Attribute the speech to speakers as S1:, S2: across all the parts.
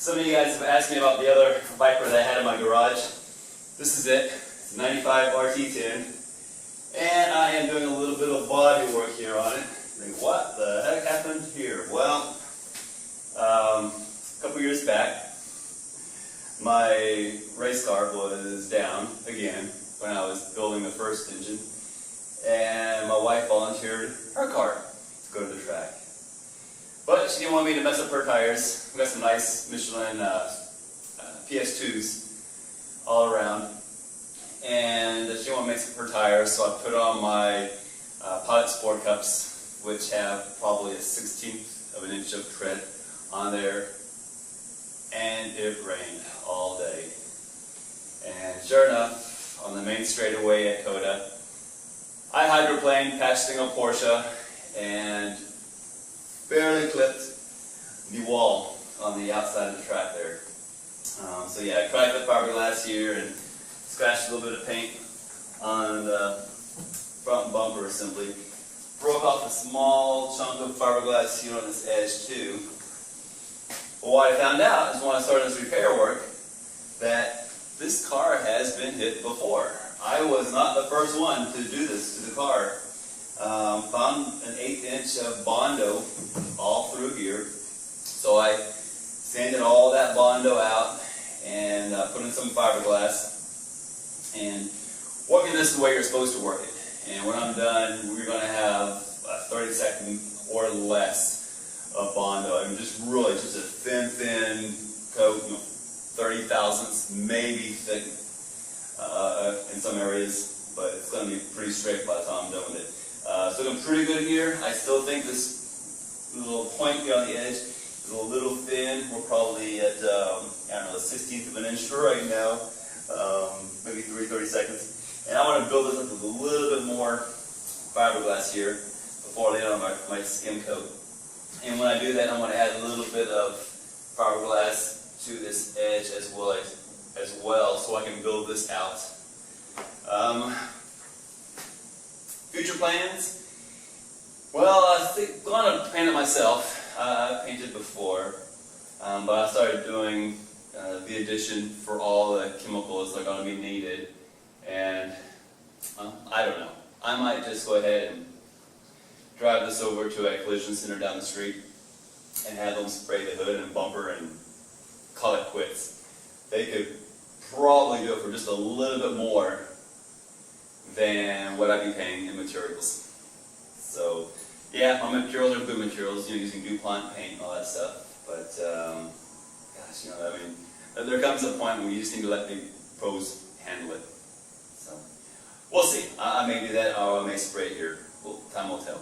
S1: Some of you guys have asked me about the other Viper that I had in my garage. This is it. It's a 95 RT10. And I am doing a little bit of body work here on it. Think, what the heck happened here? Well, a couple years back, my race car was down again when I was building the first engine. And my wife volunteered her car to go to the track. But she didn't want me to mess up her tires. We got some nice Michelin PS2s all around. And she didn't want to mess up her tires, so I put on my Pilot Sport Cups, which have probably a 1/16 of an inch of tread on there. And it rained all day. And sure enough, on the main straightaway at Coda, I hydroplaned, patched a Porsche, and barely clipped the wall on the outside of the track there. So yeah, I cracked the fiberglass here and scratched a little bit of paint on the front bumper assembly. Broke off a small chunk of fiberglass here on this edge too. But what I found out is when I started this repair work that this car has been hit before. I was not the first one to do this to the car. Found an 1/8 inch of Bondo all through here. So I sanded all that Bondo out and put in some fiberglass and working this the way you're supposed to work it. And when I'm done, we're going to have a 30-second or less of Bondo. I mean, just a thin coat, 30 thousandths, maybe thick in some areas, but it's going to be pretty straight by the time I'm done with it. So looking pretty good here. I still think this little point here on the edge is a little thin. We're probably at, I don't know, the 1/16 of an inch right now, maybe 30 seconds. And I want to build this up with a little bit more fiberglass here before I lay it on my skim coat. And when I do that, I'm going to add a little bit of fiberglass to this edge as well, so I can build this out. Future plans? Well, I think I'm going to paint it myself. I've painted before, but I started doing the addition for all the chemicals that are going to be needed, and I don't know. I might just go ahead and drive this over to a collision center down the street and have them spray the hood and bumper and call it quits. They could probably do it for just a little bit more than what I'd be paying in materials. So, yeah, my materials are good materials, using DuPont paint and all that stuff. But, gosh, I mean, there comes a point where you just need to let the pros handle it. So, we'll see. I may do that, or I may spray it here. Well, time will tell.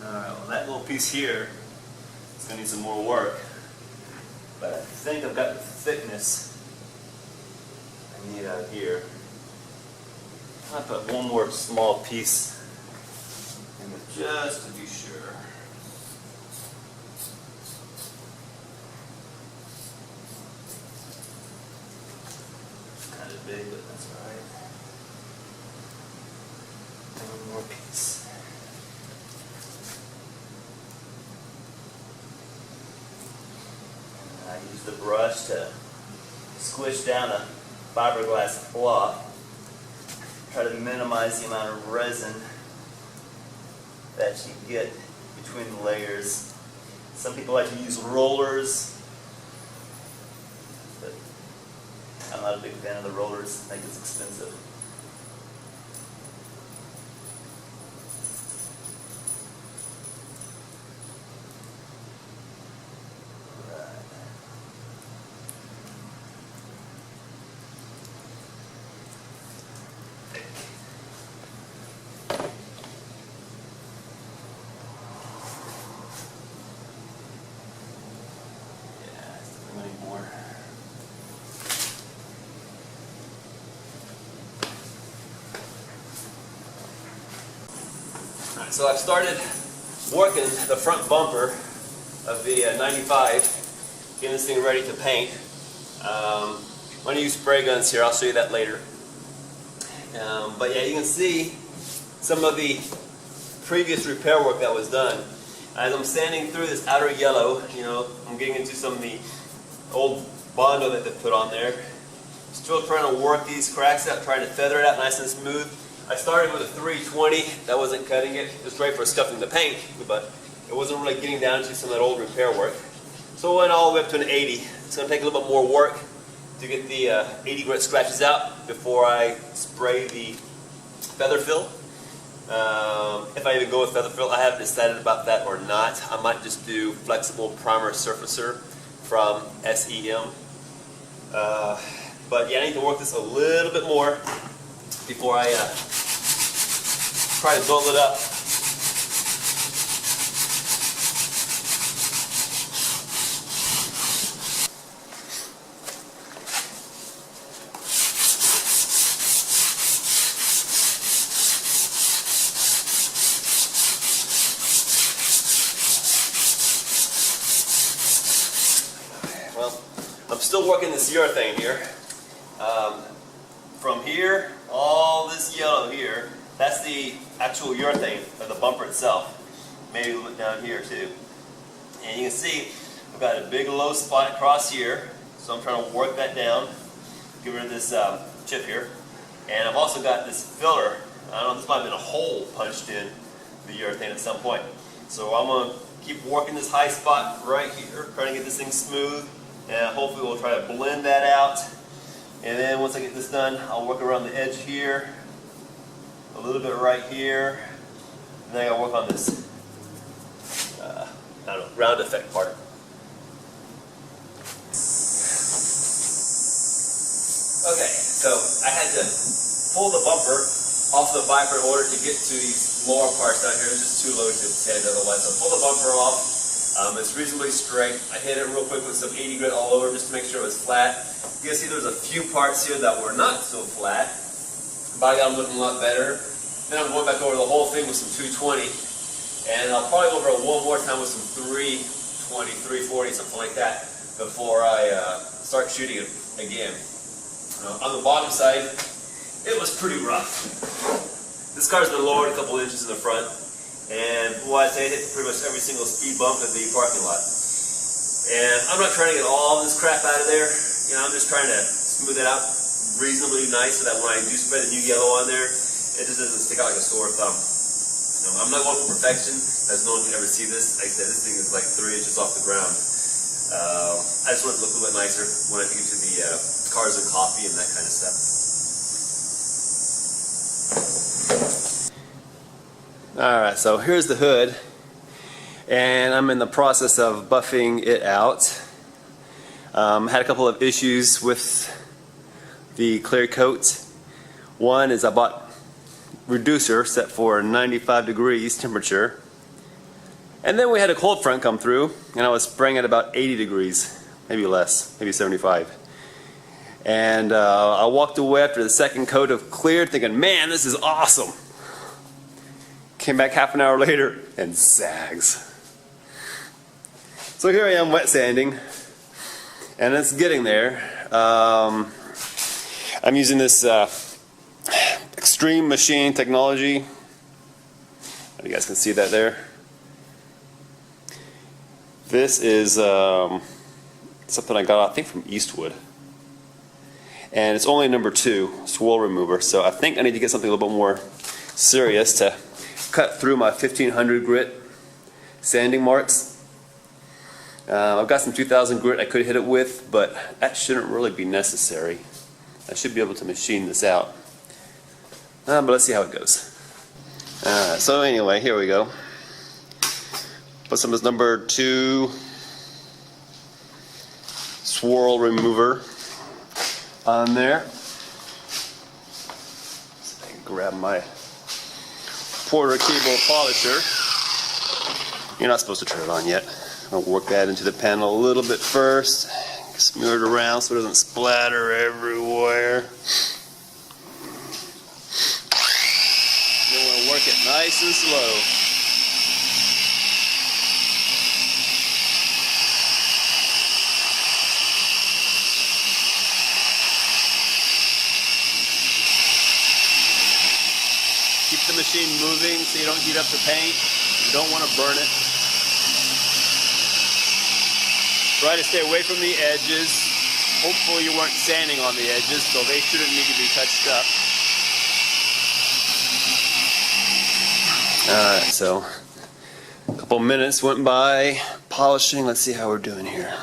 S1: Well, that little piece here is going to need some more work, but I think I've got the thickness I need out here. I'll put one more small piece in it just to be sure. It's kind of big, but that's all right. One more piece. I use the brush to squish down a fiberglass cloth,
S2: try to minimize the amount of resin that you get between the layers. Some people like to use rollers, but I'm not a big fan of the rollers. I think it's expensive. So I've started working the front bumper of the 95, getting this thing ready to paint. I'm going to use spray guns here, I'll show you that later. But yeah, you can see some of the previous repair work that was done. As I'm sanding through this outer yellow, you know, I'm getting into some of the old Bondo that they put on there. Still trying to work these cracks out, trying to feather it out nice and smooth. I started with a 320, that wasn't cutting it. It was great for scuffing the paint, but it wasn't really getting down to some of that old repair work. So I went all the way up to an 80. It's going to take a little bit more work to get the 80 grit scratches out before I spray the feather fill. If I even go with feather fill, I haven't decided about that or not. I might just do flexible primer surfacer from SEM. But yeah, I need to work this a little bit more before I try to build it up. Well, I'm still working this urethane here. From here, all this yellow here, that's the actual urethane of the bumper itself. Maybe look down here too. And you can see I've got a big low spot across here, so I'm trying to work that down, get rid of this chip here. And I've also got this filler. I don't know, this might have been a hole punched in the urethane at some point. So I'm going to keep working this high spot right here, trying to get this thing smooth, and hopefully we'll try to blend that out. And then once I get this done, I'll work around the edge here, a little bit right here, and then I gotta work on this, I don't know, round effect part. Okay, so I had to pull the bumper off the Viper in order to get to these lower parts down here. It's just too low to stand otherwise. So I pull the bumper off. It's reasonably straight. I hit it real quick with some 80 grit all over just to make sure it was flat. You can see there's a few parts here that were not so flat, but I got them looking a lot better. Then I'm going back over the whole thing with some 220, and I'll probably go over it one more time with some 320, 340, something like that, before I start shooting it again. On the bottom side, it was pretty rough. This car's been lowered a couple inches in the front, and boy, I say it hit pretty much every single speed bump in the parking lot. And I'm not trying to get all this crap out of there. You know, I'm just trying to smooth it out reasonably nice so that when I do spray the new yellow on there, it just doesn't stick out like a sore thumb. You know, I'm not going for perfection, as no one can ever see this. Like I said, this thing is like 3 inches off the ground. I just want it to look a little bit nicer when I take it to the cars and coffee and that kind of stuff. Alright, so here's the hood, and I'm in the process of buffing it out. Had a couple of issues with the clear coat. One is I bought reducer set for 95 degrees temperature, and then we had a cold front come through and I was spraying at about 80 degrees, maybe less, maybe 75. And I walked away after the second coat of clear thinking, man, this is awesome. Came back half an hour later and zags. So here I am wet sanding, and it's getting there. I'm using this extreme machine technology. You guys can see that there. This is something I got, I think, from Eastwood.
S1: and it's only number 2 swirl remover, so I think I need to get something a little bit more serious to cut through my 1500 grit sanding marks. I've got some 2000 grit I could hit it with, but that shouldn't really be necessary. I should be able to machine this out. But let's see how it goes. So anyway, here we go. Put some of this number 2 swirl remover on there. So I can grab my Porter cable polisher. You're not supposed to turn it on yet. I'll work that into the panel a little bit first. Smear it around so it doesn't splatter everywhere. You want to work it nice and slow. Keep the machine moving so you don't heat up the paint. You don't want to burn it. Try to stay away from the edges. Hopefully you weren't sanding on the edges, so they shouldn't need to be touched up. Alright, so a couple minutes went by polishing. Let's see how we're doing here.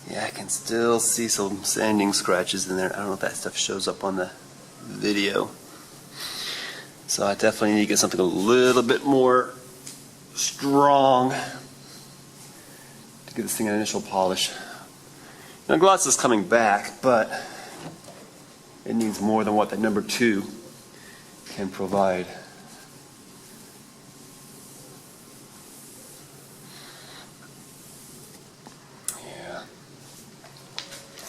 S1: Yeah, I can still see some sanding scratches in there. I don't know if that stuff shows up on the video. So I definitely need to get something a little bit more strong to give this thing an initial polish. Now gloss is coming back, but it needs more than what the number 2 can provide. Yeah.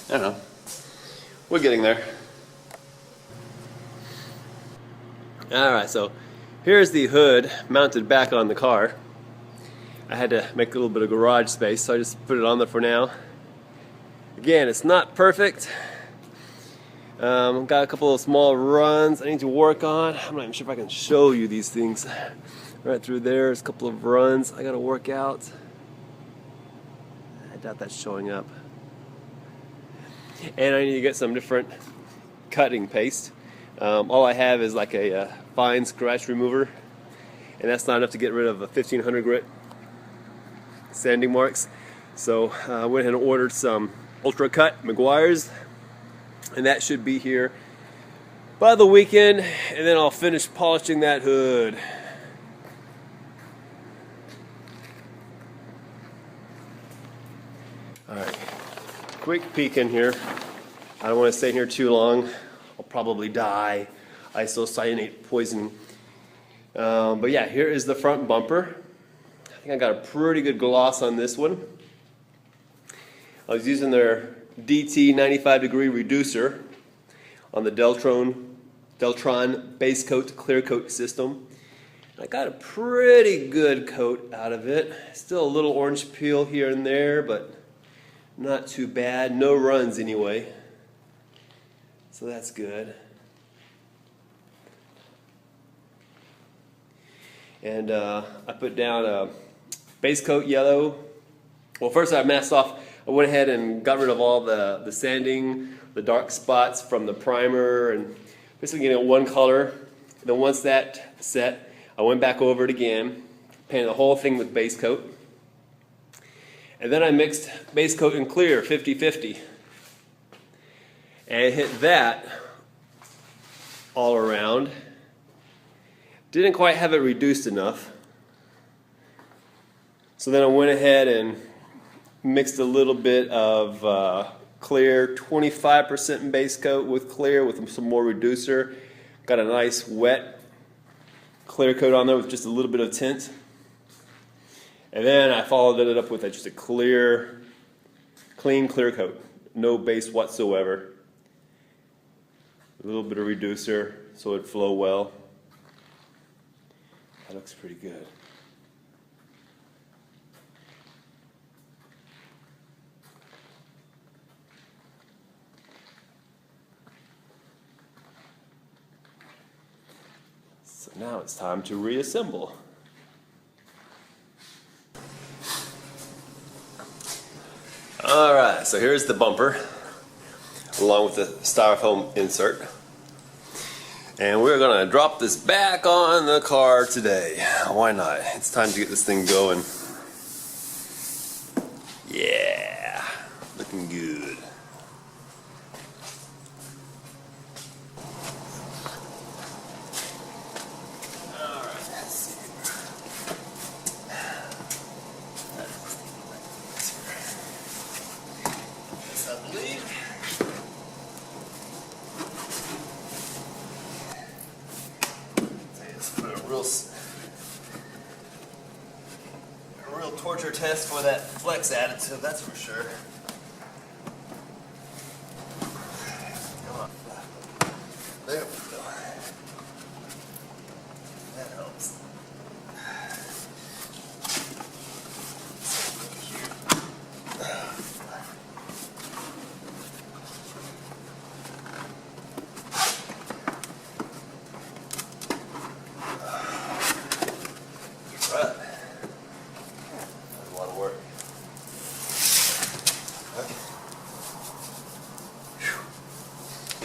S1: I don't know. We're getting there. Alright, so here's the hood mounted back on the car. I had to make a little bit of garage space, so I just put it on there for now. Again, it's not perfect. Got a couple of small runs I need to work on. I'm not even sure if I can show you these things. Right through there's a couple of runs I gotta work out. I doubt that's showing up. And I need to get some different cutting paste. All I have is like a fine scratch remover, and that's not enough to get rid of a 1500 grit sanding marks. So I went ahead and ordered some Ultra Cut Meguiar's, and that should be here by the weekend, and then I'll finish polishing that hood. Alright, quick peek in here. I don't want to stay in here too long. I'll probably die. Isocyanate poisoning. But yeah, here is the front bumper. I think I got a pretty good gloss on this one. I was using their DT 95 degree reducer on the Deltron base coat clear coat system. I got a pretty good coat out of it. Still a little orange peel here and there, but not too bad. No runs anyway. So that's good. And I put down a base coat yellow. Well, first I masked off. I went ahead and got rid of all the sanding, the dark spots from the primer, and basically getting one color. And then once that set, I went back over it again, painted the whole thing with base coat. And then I mixed base coat and clear 50-50. And hit that all around. Didn't quite have it reduced enough. So then I went ahead and mixed a little bit of clear, 25% base coat with clear with some more reducer. Got a nice wet clear coat on there with just a little bit of tint. And then I followed it up with just a clear, clean clear coat. No base whatsoever. A little bit of reducer so it'd flow well. That looks pretty good. So now it's time to reassemble. Alright, so here's the bumper.
S2: along with the styrofoam insert. And we're gonna drop this back on the car today. Why not? It's time to get this thing going. Yeah, looking good. Alright, let's see. This, I believe. A real torture test for that flex additive, that's for sure. Come on. There we go. That helps.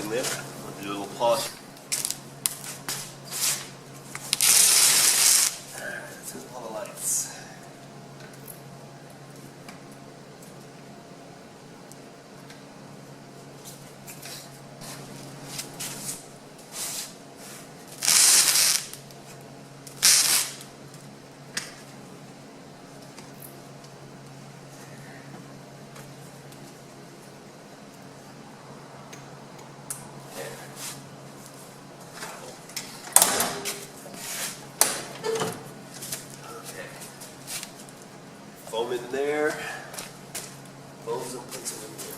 S2: There. I'll do a little polish. Let's hit all the lights. Foam in there. Foams and puts it in there.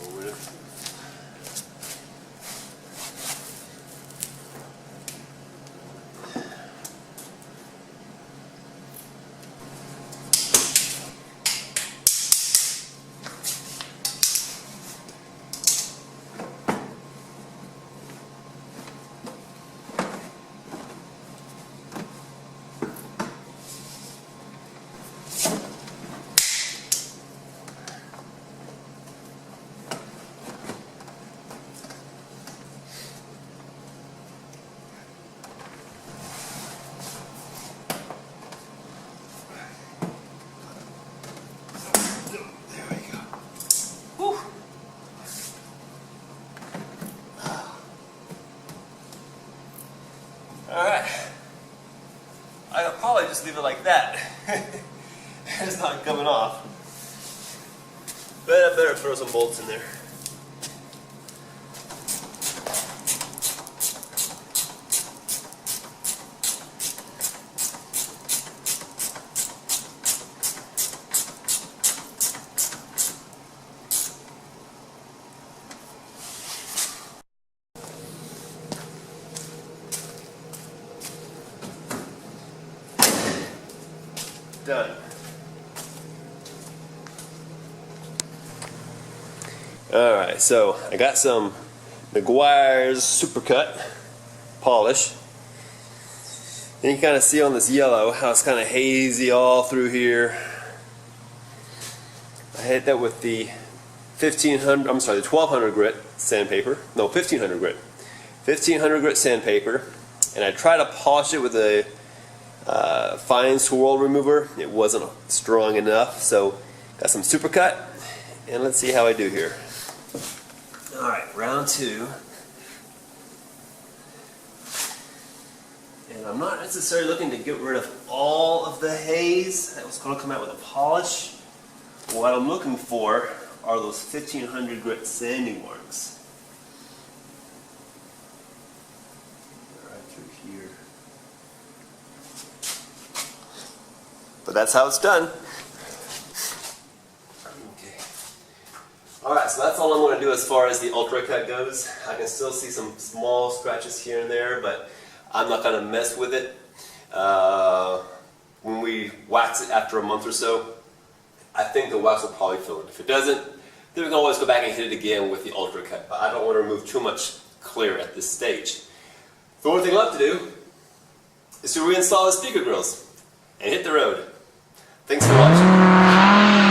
S2: Over it. Alright, I could probably just leave it like that. It's not coming off. But I better throw some bolts in there. Done. Alright, so I got some Meguiar's Supercut polish. And you can kind of see on this yellow how it's kind of hazy all through here. I hit that with the 1200 grit sandpaper. No, 1500 grit. 1500 grit sandpaper. And I tried to polish it with a fine swirl remover. It wasn't strong enough, so got some Supercut, and let's see how I do here. Alright, round two. And I'm not necessarily looking to get rid of all of the haze that was going to come out with a polish. What I'm looking for are those 1500 grit sanding marks. Right through here. But that's how it's done. Okay. Alright, so that's all I'm going to do as far as the Ultra Cut goes. I can still see some small scratches here and there, but I'm not going to mess with it. When we wax it after a month or so, I think the wax will probably fill it. If it doesn't, then we can always go back and hit it again with the Ultra Cut. But I don't want to remove too much clear at this stage. The only thing left to do is to reinstall the speaker grills and hit the road. Thanks for watching.